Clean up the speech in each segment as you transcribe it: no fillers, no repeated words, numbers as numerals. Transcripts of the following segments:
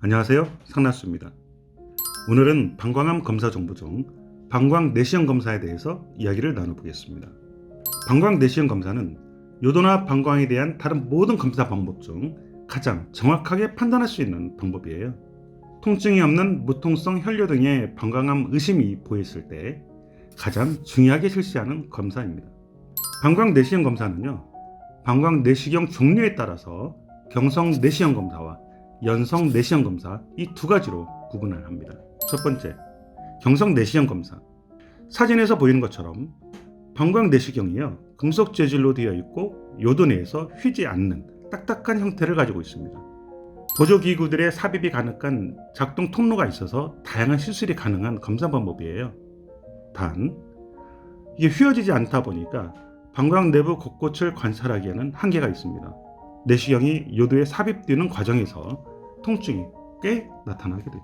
안녕하세요, 상나수입니다. 오늘은 방광암 검사 정보 중 방광 내시경 검사에 대해서 이야기를 나눠보겠습니다. 방광 내시경 검사는 요도나 방광에 대한 다른 모든 검사 방법 중 가장 정확하게 판단할 수 있는 방법이에요. 통증이 없는 무통성 혈뇨 등의 방광암 의심이 보였을 때 가장 중요하게 실시하는 검사입니다. 방광 내시경 검사는요, 방광 내시경 종류에 따라서 경성 내시경 검사와 연성 내시경 검사 이 두 가지로 구분을 합니다. 첫 번째, 경성 내시경 검사. 사진에서 보이는 것처럼 방광 내시경이요, 금속 재질로 되어 있고 요도 내에서 휘지 않는 딱딱한 형태를 가지고 있습니다. 보조기구들의 삽입이 가능한 작동 통로가 있어서 다양한 시술이 가능한 검사 방법이에요. 단, 이게 휘어지지 않다 보니까 방광 내부 곳곳을 관찰하기에는 한계가 있습니다. 내시경이 요도에 삽입되는 과정에서 통증이 꽤 나타나게 되죠.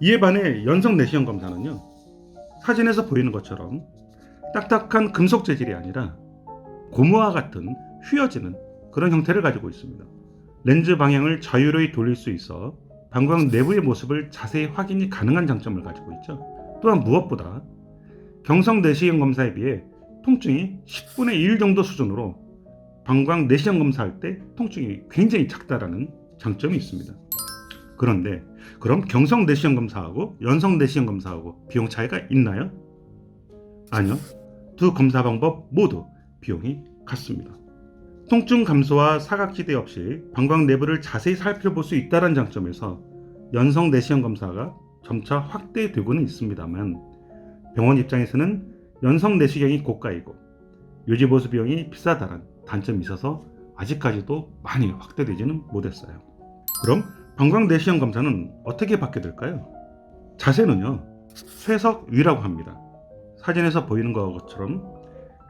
이에 반해 연성 내시경 검사는요, 사진에서 보이는 것처럼 딱딱한 금속 재질이 아니라 고무와 같은 휘어지는 그런 형태를 가지고 있습니다. 렌즈 방향을 자유로이 돌릴 수 있어 방광 내부의 모습을 자세히 확인이 가능한 장점을 가지고 있죠. 또한 무엇보다 경성 내시경 검사에 비해 통증이 10분의 1 정도 수준으로 방광 내시경 검사할 때 통증이 굉장히 작다라는 장점이 있습니다. 그런데 그럼 경성 내시경 검사하고 연성 내시경 검사하고 비용 차이가 있나요? 아니요. 두 검사 방법 모두 비용이 같습니다. 통증 감소와 사각지대 없이 방광 내부를 자세히 살펴볼 수 있다는 장점에서 연성 내시경 검사가 점차 확대되고는 있습니다만, 병원 입장에서는 연성 내시경이 고가이고 유지보수 비용이 비싸다는 단점이 있어서 아직까지도 많이 확대되지는 못했어요. 그럼 방광 내시경 검사는 어떻게 받게 될까요? 자세는요, 쇄석 위라고 합니다. 사진에서 보이는 것처럼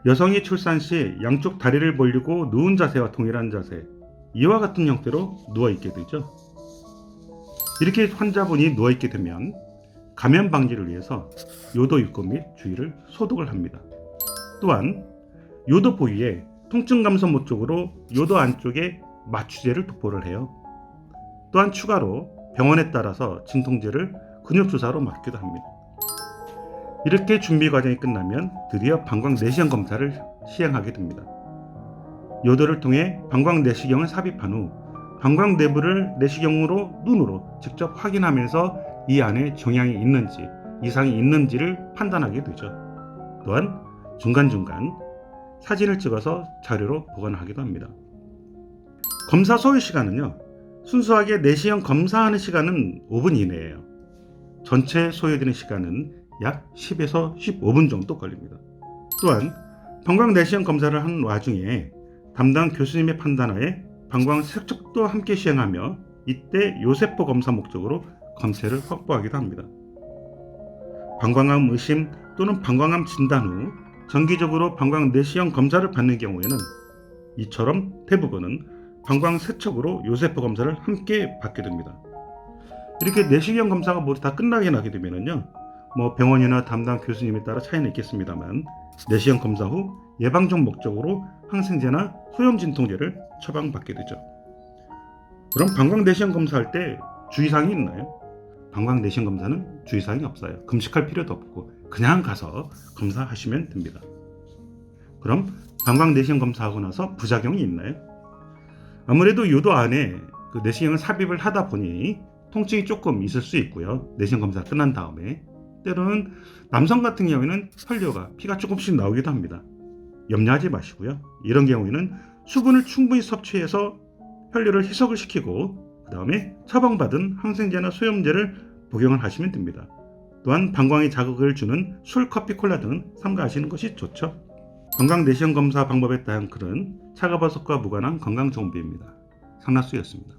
여성이 출산 시 양쪽 다리를 벌리고 누운 자세와 동일한 자세, 이와 같은 형태로 누워있게 되죠. 이렇게 환자분이 누워있게 되면 감염 방지를 위해서 요도 입구 및 주위를 소독을 합니다. 또한 요도 부위에 통증 감소 목적으로 요도 안쪽에 마취제를 도포를 해요. 또한 추가로 병원에 따라서 진통제를 근육주사로 맞기도 합니다. 이렇게 준비 과정이 끝나면 드디어 방광 내시경 검사를 시행하게 됩니다. 요도를 통해 방광 내시경을 삽입한 후 방광 내부를 내시경으로 눈으로 직접 확인하면서 이 안에 종양이 있는지 이상이 있는지를 판단하게 되죠. 또한 중간중간 사진을 찍어서 자료로 보관하기도 합니다. 검사 소요 시간은요, 순수하게 내시경 검사하는 시간은 5분 이내예요. 전체 소요되는 시간은 약 10에서 15분 정도 걸립니다. 또한 방광 내시경 검사를 하는 와중에 담당 교수님의 판단하에 방광 세척도 함께 시행하며 이때 요세포 검사 목적으로 검체를 확보하기도 합니다. 방광암 의심 또는 방광암 진단 후 정기적으로 방광 내시경 검사를 받는 경우에는 이처럼 대부분은 방광 세척으로 요세포 검사를 함께 받게 됩니다. 이렇게 내시경 검사가 모두 다 끝나게 나게 되면은요, 병원이나 담당 교수님에 따라 차이는 있겠습니다만, 내시경 검사 후 예방적 목적으로 항생제나 소염 진통제를 처방받게 되죠. 그럼 방광 내시경 검사할 때 주의사항이 있나요? 방광 내시경 검사는 주의사항이 없어요. 금식할 필요도 없고 그냥 가서 검사하시면 됩니다. 그럼 방광 내시경 검사하고 나서 부작용이 있나요? 아무래도 요도 안에 그 내시경을 삽입을 하다 보니 통증이 조금 있을 수 있고요. 내시경 검사 끝난 다음에 때로는 남성 같은 경우에는 혈뇨가 피가 조금씩 나오기도 합니다. 염려하지 마시고요. 이런 경우에는 수분을 충분히 섭취해서 혈뇨를 희석을 시키고 그 다음에 처방받은 항생제나 소염제를 복용을 하시면 됩니다. 또한 방광에 자극을 주는 술, 커피, 콜라 등은 삼가하시는 것이 좋죠. 방광 내시경 검사 방법에 따른 글은 차가버섯과 무관한 건강정보입니다. 상나수였습니다.